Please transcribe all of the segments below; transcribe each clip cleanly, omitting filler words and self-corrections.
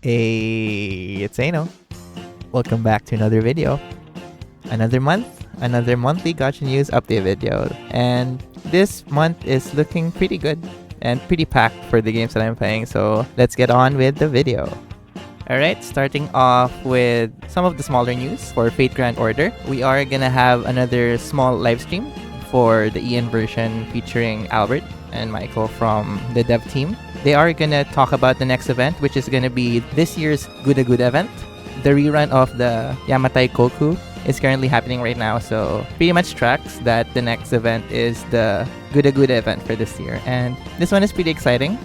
Hey, it's Ano. Welcome back to another video. Another month, another monthly Gacha News update video. And this month is looking pretty good and pretty packed for the games that I'm playing. So let's get on with the video. Alright, starting off with some of the smaller news for Fate Grand Order. We are gonna have another small live stream for the EN version featuring Albert and Michael from the dev team. They are gonna talk about the next event, which is gonna be this year's GudaGuda event. The rerun of the Yamatai Koku is currently happening right now, so pretty much tracks that the next event is the GudaGuda event for this year. And this one is pretty exciting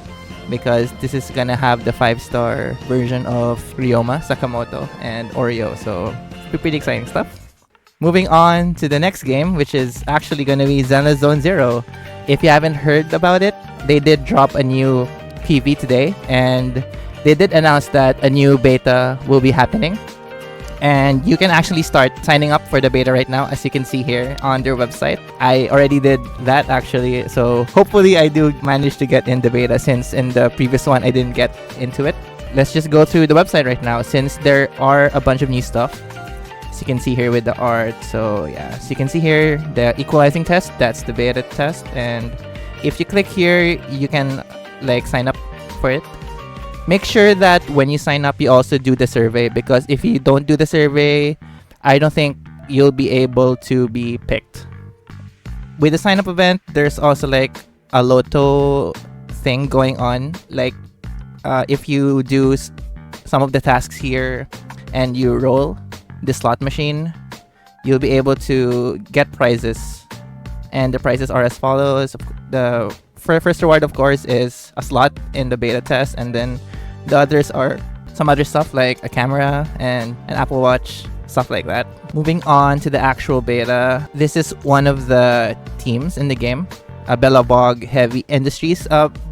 because this is gonna have the 5-star version of Ryoma, Sakamoto, and Oreo, so pretty exciting stuff. Moving on to the next game, which is actually gonna be Zenless Zone Zero. If you haven't heard about it, they did drop a new PV today, and they did announce that a new beta will be happening. And you can actually start signing up for the beta right now, as you can see here on their website. I already did that actually, so hopefully I do manage to get in the beta, since in the previous one I didn't get into it. Let's just go through the website right now, since there are a bunch of new stuff. As you can see here with the art, so yeah, so you can see here the equalizing test, that's the beta test, and if you click here, you can like sign up for it. Make sure that when you sign up, you also do the survey, because if you don't do the survey, I don't think you'll be able to be picked. With the sign up event, there's also like a Lotto thing going on. Like if you do some of the tasks here and you roll the slot machine, you'll be able to get prizes. And the prizes are as follows. The first reward, of course, is a slot in the beta test, and then the others are some other stuff like a camera and an Apple Watch, stuff like that. Moving on to the actual beta, this is one of the teams in the game, Bellabog Heavy Industries.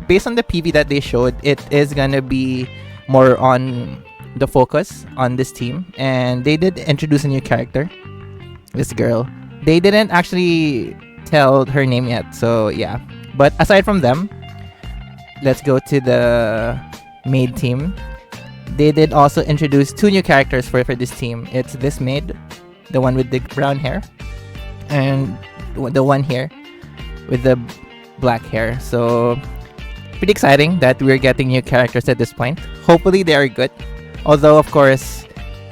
Based on the PV that they showed, it is gonna be more on the focus on this team, and they did introduce a new character, this girl. They didn't actually tell her name yet, so yeah. But aside from them, let's go to the maid team. They did also introduce 2 new characters for this team. It's this maid, the one with the brown hair, and the one here with the black hair. So pretty exciting that we're getting new characters at this point. Hopefully they are good. Although, of course,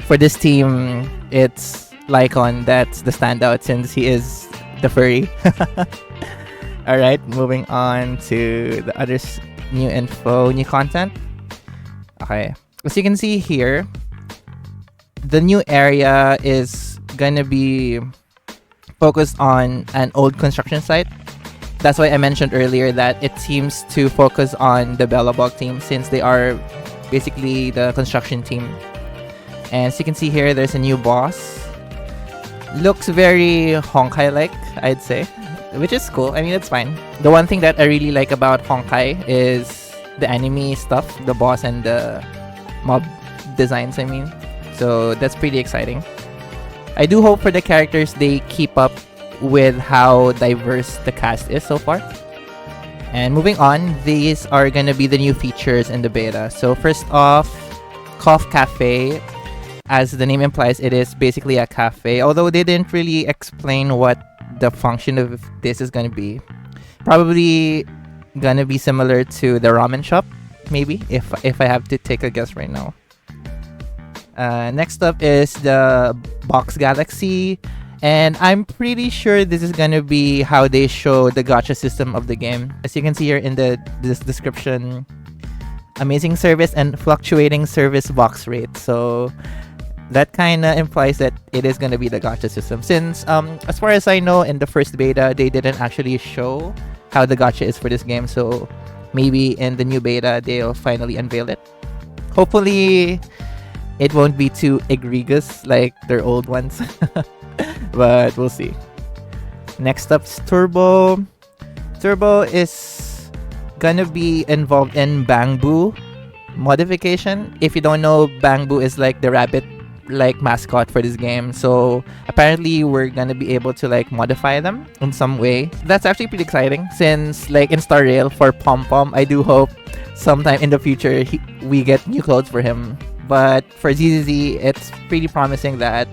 for this team, it's Lycon that's the standout, since he is the furry. Alright, moving on to the other new info, new content. Okay, as you can see here, the new area is gonna be focused on an old construction site. That's why I mentioned earlier that it seems to focus on the Bellabog team, since they are basically the construction team. And as you can see here, there's a new boss. Looks very Honkai-like, I'd say, which is cool. I mean, it's fine. The one thing that I really like about Honkai is the anime stuff, the boss and the mob designs, I mean. So that's pretty exciting. I do hope for the characters they keep up with how diverse the cast is so far. And moving on, these are gonna be the new features in the beta. So first off, Cough Cafe. As the name implies, it is basically a cafe, although they didn't really explain what the function of this is gonna be. Probably gonna be similar to the ramen shop, maybe, if I have to take a guess right now. Next up is the Box Galaxy, and I'm pretty sure this is gonna be how they show the gacha system of the game. As you can see here in this description, amazing service and fluctuating service box rate. So that kind of implies that it is going to be the gacha system, since as far as I know, in the first beta they didn't actually show how the gacha is for this game. So maybe in the new beta they'll finally unveil it. Hopefully it won't be too egregious like their old ones. But we'll see. Next up's Turbo. Turbo is gonna be involved in Bangbu modification. If you don't know, Bangbu is like the rabbit like mascot for this game. So apparently we're gonna be able to like modify them in some way. That's actually pretty exciting, since like in Star Rail for Pom Pom, I do hope sometime in the future we get new clothes for him. But for ZZZ, it's pretty promising that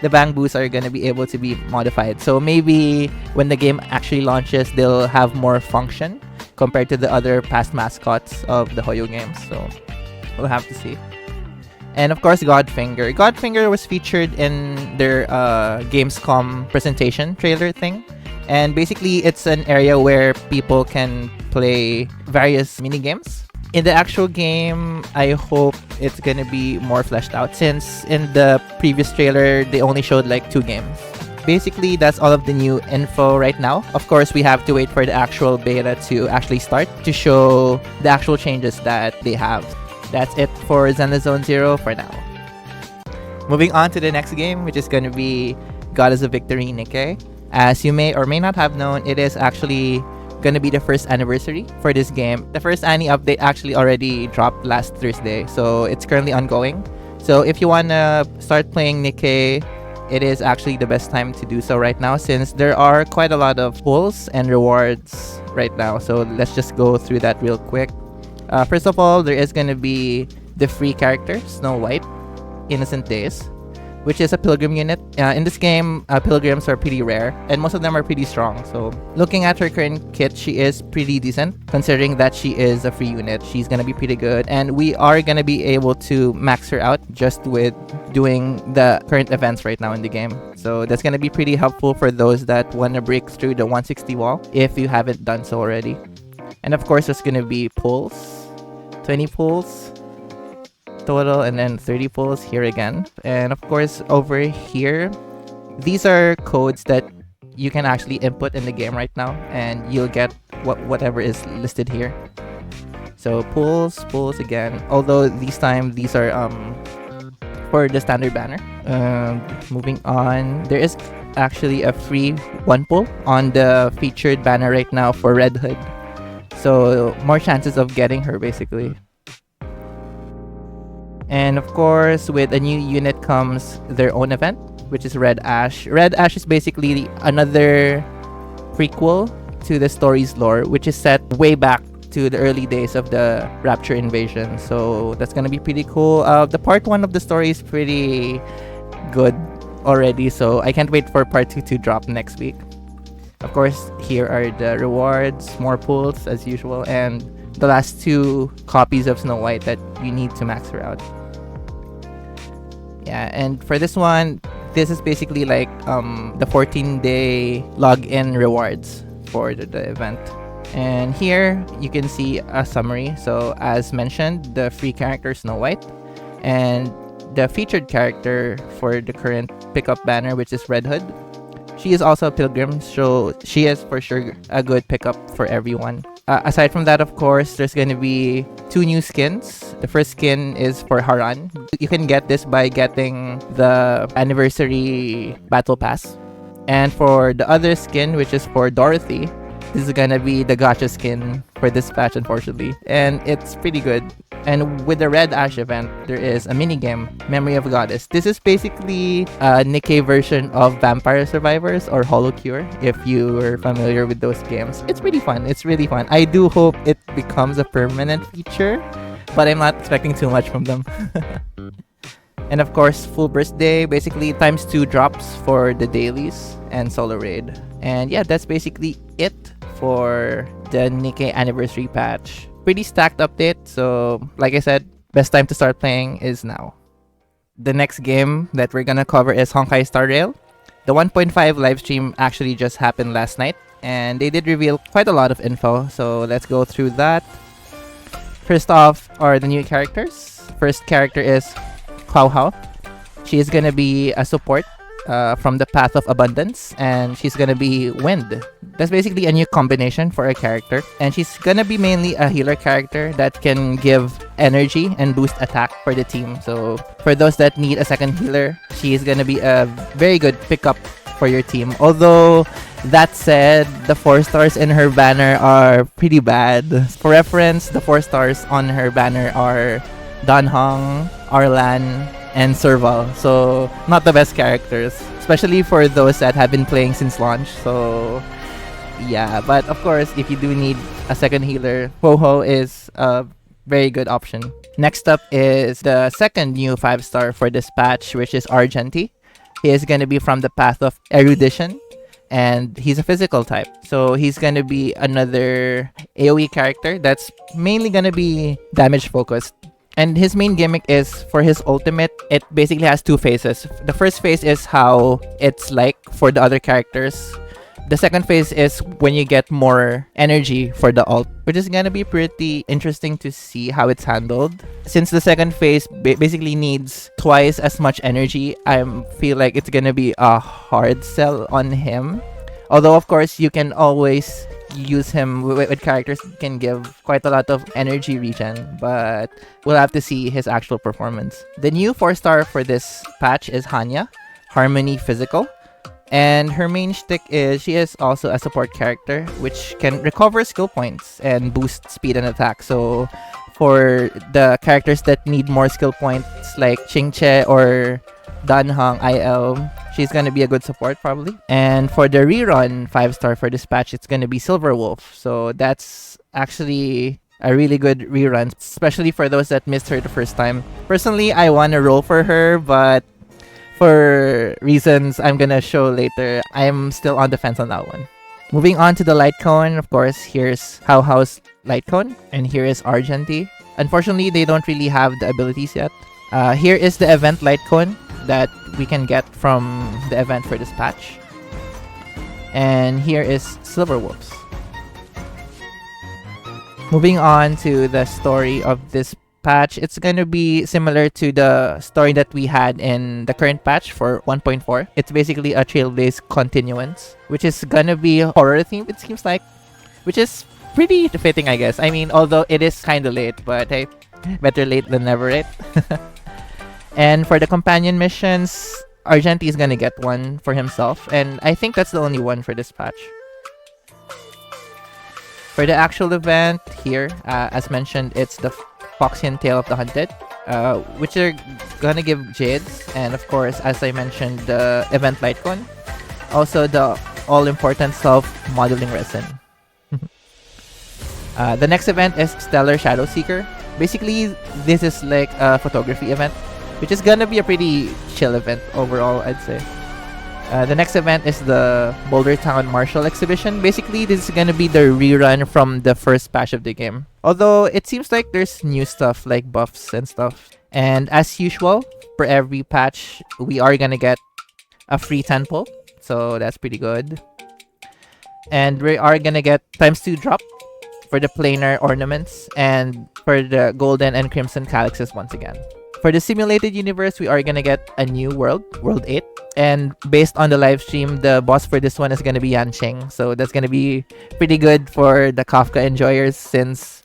the Bangbus are gonna be able to be modified. So maybe when the game actually launches, they'll have more function compared to the other past mascots of the Hoyo games. So we'll have to see. And of course, Godfinger. Godfinger was featured in their Gamescom presentation trailer thing. And basically, it's an area where people can play various mini games. In the actual game, I hope it's gonna be more fleshed out, since in the previous trailer, they only showed like 2 games. Basically, that's all of the new info right now. Of course, we have to wait for the actual beta to actually start to show the actual changes that they have. That's it for Zenless Zone Zero for now. Moving on to the next game, which is gonna be Goddess of Victory Nikke. As you may or may not have known, it is actually gonna be the first anniversary for this game. The first Annie update actually already dropped last Thursday, so it's currently ongoing. So if you wanna start playing Nikke, it is actually the best time to do so right now, since there are quite a lot of pulls and rewards right now. So let's just go through that real quick. First of all, there is gonna be the free character, Snow White, Innocent Days, which is a pilgrim unit. In this game, pilgrims are pretty rare, and most of them are pretty strong. So looking at her current kit, she is pretty decent, considering that she is a free unit. She's gonna be pretty good, and we are gonna be able to max her out just with doing the current events right now in the game. So that's gonna be pretty helpful for those that wanna break through the 160 wall, if you haven't done so already. And of course, there's gonna be pulls, 20 pulls total, and then 30 pulls here again. And of course, over here, these are codes that you can actually input in the game right now, and you'll get whatever is listed here. So pulls again, although this time these are for the standard banner. Moving on, there is actually a free 1 pull on the featured banner right now for Red Hood, so more chances of getting her basically. And of course, with a new unit comes their own event, which is Red Ash. Red Ash is basically another prequel to the story's lore, which is set way back to the early days of the Rapture invasion. So that's gonna be pretty cool. The part 1 of the story is pretty good already, so I can't wait for part 2 to drop next week. Of course, here are the rewards, more pulls as usual, and the last 2 copies of Snow White that you need to max her out. Yeah, and for this one, this is basically like the 14-day login rewards for the event. And here you can see a summary. So as mentioned, the free character Snow White, and the featured character for the current pickup banner, which is Red Hood. She is also a pilgrim, so she is for sure a good pickup for everyone. Aside from that, of course, there's going to be 2 new skins. The first skin is for Haran. You can get this by getting the anniversary battle pass. And for the other skin, which is for Dorothy, this is gonna be the gacha skin for this patch, unfortunately, and it's pretty good. And with the Red Ash event, there is a minigame, Memory of Goddess. This is basically a Nikke version of Vampire Survivors or Holocure, if you were familiar with those games. It's pretty fun. It's really fun. I do hope it becomes a permanent feature, but I'm not expecting too much from them. And of course, Full Burst Day, basically ×2 drops for the dailies and solo raid. And yeah, that's basically it for the Nikke anniversary patch. Pretty stacked update, so like I said, best time to start playing is now. The next game that we're gonna cover is Honkai Star Rail. The 1.5 livestream actually just happened last night, and they did reveal quite a lot of info, so let's go through that. First off are the new characters. First character is Hao Hao. She is gonna be a support from the Path of Abundance, and she's gonna be Wind. That's basically a new combination for a character, and she's gonna be mainly a healer character that can give energy and boost attack for the team. So for those that need a second healer, she's gonna be a very good pickup for your team. Although that said, the 4 stars in her banner are pretty bad. For reference, the 4 stars on her banner are Danhong, Arlan, and Serval, so not the best characters, especially for those that have been playing since launch. So yeah, but of course, if you do need a second healer, Ho-Ho is a Very good option. Next up is the second new 5-star for this patch, which is Argenti. He is going to be from the path of Erudition, and he's a physical type. So he's going to be another AoE character that's mainly going to be damage focused. And his main gimmick is for his ultimate, it basically has two phases. The first phase is how it's like for the other characters. The second phase is when you get more energy for the ult, which is gonna be pretty interesting to see how it's handled. Since the second phase basically needs twice as much energy, I feel like it's gonna be a hard sell on him. Although, of course, you can always use him with characters that can give quite a lot of energy regen, but we'll have to see his actual performance. The new 4-star for this patch is Hanya, Harmony Physical. And her main shtick is she is also a support character, which can recover skill points and boost speed and attack. So for the characters that need more skill points like Chingche or Danhang IL, she's gonna be a good support probably. And for the rerun 5-star for this patch, it's gonna be Silver Wolf. So that's actually a really good rerun, especially for those that missed her the first time. Personally, I wanna roll for her, but for reasons I'm gonna show later, I'm still on the fence on that one. Moving on to the light cone, of course, here's How House Light Cone, and here is Argenti. Unfortunately, they don't really have the abilities yet. Here is the event light cone that we can get from the event for this patch. And here is Silver Wolves. Moving on to the story of this patch, it's gonna be similar to the story that we had in the current patch for 1.4. It's basically a trail-based continuance, which is gonna be horror themed, it seems like, which is pretty fitting, I guess. I mean, although it is kind of late, but hey, better late than never, right? And for the companion missions, Argenti is gonna get one for himself, and I think that's the only one for this patch. For the actual event here, as mentioned, it's the Foxian Tale of the Hunted, which are gonna give Jades, and of course, as I mentioned, the event light cone. Also, the all-important self-modeling resin. The next event is Stellar Shadow Seeker. Basically, this is like a photography event, which is gonna be a pretty chill event overall, I'd say. The next event is the Boulder Town Martial Exhibition. Basically, this is gonna be the rerun from the first patch of the game. Although, it seems like there's new stuff like buffs and stuff. And as usual, for every patch, we are gonna get a free 10 pull. So that's pretty good. And we are gonna get ×2 drop for the planar ornaments and for the golden and crimson calyxes once again. For the simulated universe, we are gonna get a new world, World 8. And based on the live stream, the boss for this one is gonna be Yanqing. So that's gonna be pretty good for the Kafka enjoyers, since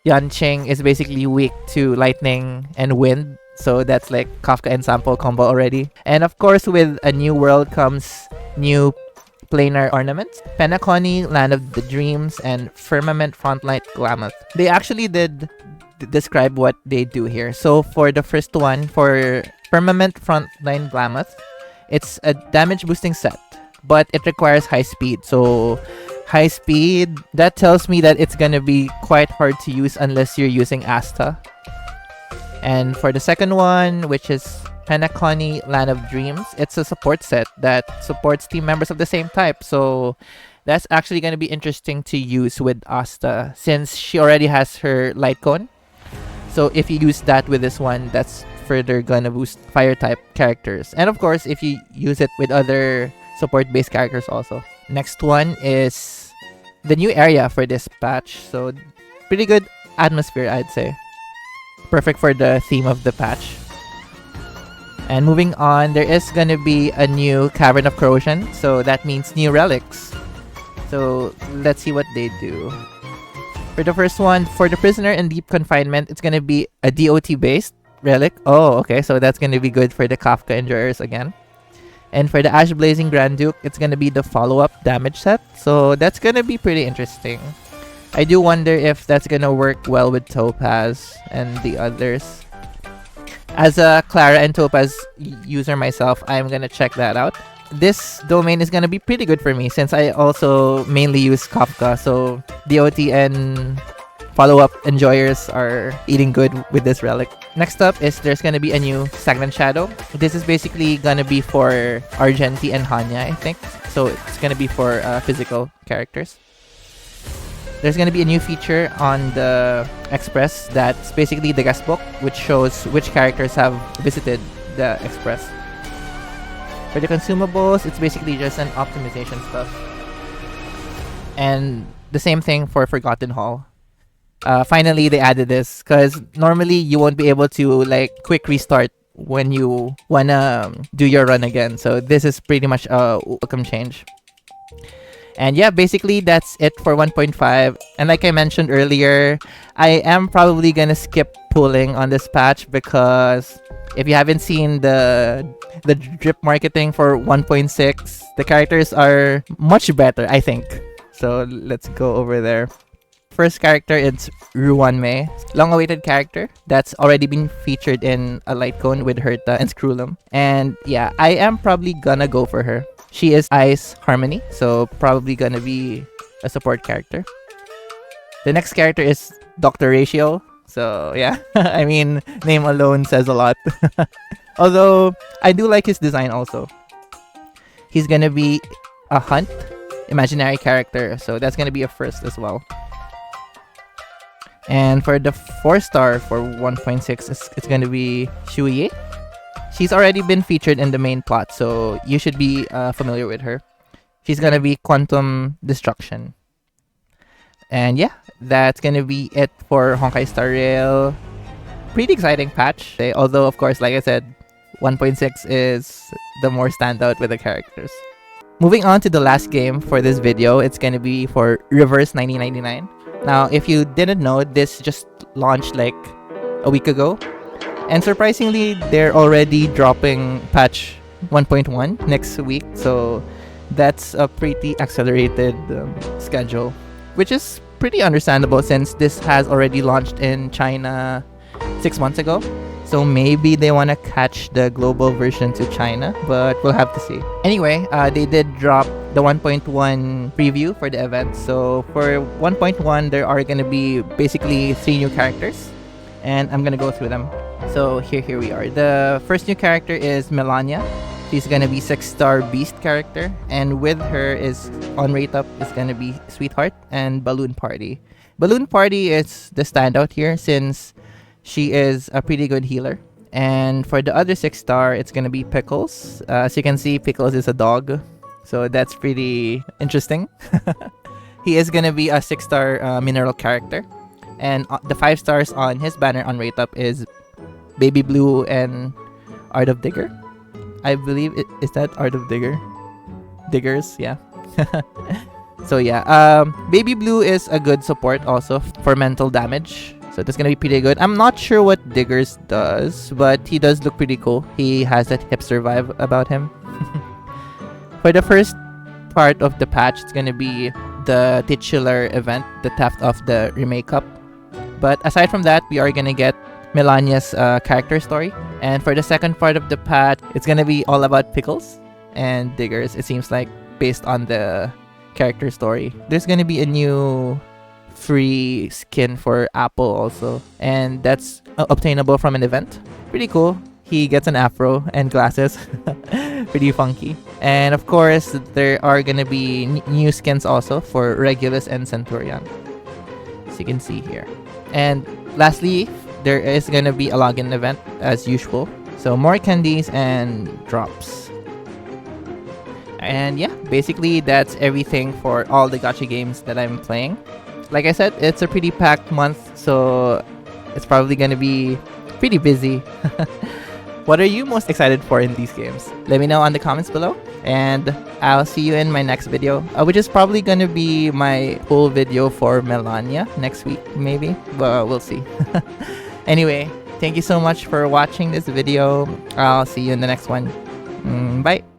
Yanqing is basically weak to lightning and wind. So that's like Kafka and Sampo combo already. And of course, with a new world comes new planar ornaments. Penacony, Land of the Dreams, and Firmament Frontlight Glamoth. They actually did describe what they do here. So for the first one, for Firmament Frontline Glamoth, it's a damage boosting set, but it requires high speed. So high speed, that tells me that it's gonna be quite hard to use unless you're using Asta. And for the second one, which is Penacony, Land of Dreams, it's a support set that supports team members of the same type. So that's actually gonna be interesting to use with Asta, since she already has her light cone. So if you use that with this one, that's further gonna boost fire type characters. And of course, if you use it with other support based characters also. Next one is the new area for this patch. So pretty good atmosphere, I'd say. Perfect for the theme of the patch. And moving on, there is gonna be a new Cavern of Corrosion. So that means new relics. So let's see what they do. For the first one, for the Prisoner in Deep Confinement, it's gonna be a DOT based relic. Oh, okay, so that's gonna be good for the Kafka enjoyers again. And for the Ash Blazing Grand Duke, it's gonna be the follow-up damage set. So that's gonna be pretty interesting. I do wonder if that's gonna work well with Topaz and the others. As a Clara and Topaz user myself, I'm gonna check that out. This domain is gonna be pretty good for me since I also mainly use Kafka. So DOT and follow-up enjoyers are eating good with this relic. Next up is there's gonna be a new Stagnant Shadow. This is basically gonna be for Argenti and Hanya, I think. So it's gonna be for physical characters. There's gonna be a new feature on the Express that's basically the guest book, which shows which characters have visited the Express. For the consumables, it's basically just an optimization stuff. And the same thing for Forgotten Hall. Finally, they added this because normally you won't be able to like quick restart when you wanna do your run again. So this is pretty much a welcome change. And yeah, basically that's it for 1.5. And like I mentioned earlier, I am probably gonna skip pulling on this patch because if you haven't seen the drip marketing for 1.6, the characters are much better, I think. So let's go over there. First character is Ruan Mei, long-awaited character that's already been featured in a light cone with Herta and Screwlum. And yeah, I am probably gonna go for her. She is Ice Harmony, so probably gonna be a support character. The next character is Dr. Ratio. So yeah, I mean, name alone says a lot. Although, I do like his design also. He's gonna be a hunt, imaginary character, so that's gonna be a first as well. And for the 4-star for 1.6, it's gonna be Shuye. She's already been featured in the main plot, so you should be familiar with her. She's gonna be Quantum Destruction. And yeah, that's gonna be it for Honkai Star Rail. Pretty exciting patch. Although, of course, like I said, 1.6 is the more standout with the characters. Moving on to the last game for this video, it's gonna be for Reverse 9099. Now, if you didn't know, this just launched like a week ago. And surprisingly, they're already dropping patch 1.1 next week. So that's a pretty accelerated schedule, which is pretty understandable since this has already launched in China 6 months ago. So maybe they want to catch the global version to China, but we'll have to see. Anyway, they did drop the 1.1 preview for the event. So for 1.1, there are going to be basically 3 new characters, and I'm going to go through them. So here we are. The first new character is Melania. She's going to be 6-star beast character, and with her is on rate up is going to be Sweetheart and Balloon Party. Balloon Party is the standout here since she is a pretty good healer. And for the other 6-star, it's gonna be Pickles. As you can see, Pickles is a dog, so that's pretty interesting. He is gonna be a 6-star mineral character. And the 5 stars on his banner on rate up is Baby Blue and Art of Digger. I believe is that Art of Digger? Diggers, yeah. So yeah, Baby Blue is a good support also for mental damage. So that's gonna be pretty good. I'm not sure what Diggers does, but he does look pretty cool. He has that hipster vibe about him. For the first part of the patch, it's gonna be the titular event, the Theft of the Remake Cup. But aside from that, we are gonna get Melania's character story. And for the second part of the patch, it's gonna be all about Pickles and Diggers, it seems like, based on the character story. There's gonna be a new free skin for Apple also, and that's obtainable from an event. Pretty cool. He gets an afro and glasses. Pretty funky. And of course, there are gonna be new skins also for Regulus and Centurion, as you can see here. And lastly, there is gonna be a login event as usual, so more candies and drops. And yeah, basically that's everything for all the gacha games that I'm playing. Like I said, it's a pretty packed month, so it's probably gonna be pretty busy. What are you most excited for in these games? Let me know on the comments below, and I'll see you in my next video, which is probably gonna be my full video for Melania next week, maybe. Well, we'll see. Anyway, thank you so much for watching this video. I'll see you in the next one. Bye!